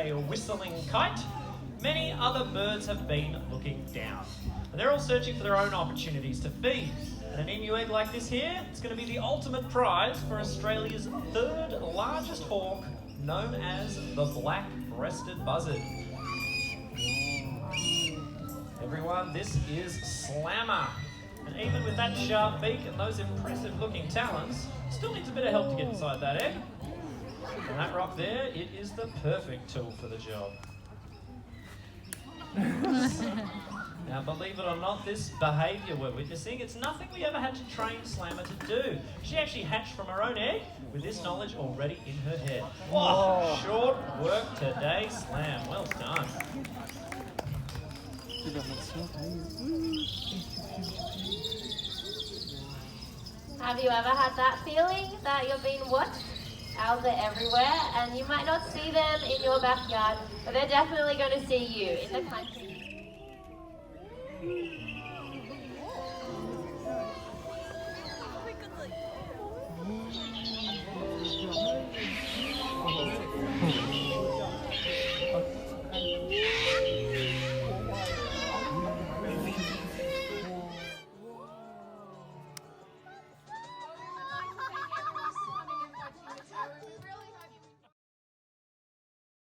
a whistling kite, many other birds have been looking down. And they're all searching for their own opportunities to feed. And an emu egg like this here, it's going to be the ultimate prize for Australia's third largest hawk, known as the black-breasted buzzard. Everyone, this is Slammer. And even with that sharp beak and those impressive looking talons, still needs a bit of help to get inside that egg. And that rock there, it is the perfect tool for the job. Now, believe it or not, this behaviour we're witnessing, it's nothing we ever had to train Slammer to do. She actually hatched from her own egg with this knowledge already in her head. Whoa, short work today, Slam. Well done. Have you ever had that feeling that you're being watched? Owls are everywhere, and you might not see them in your backyard, but they're definitely going to see you in the country.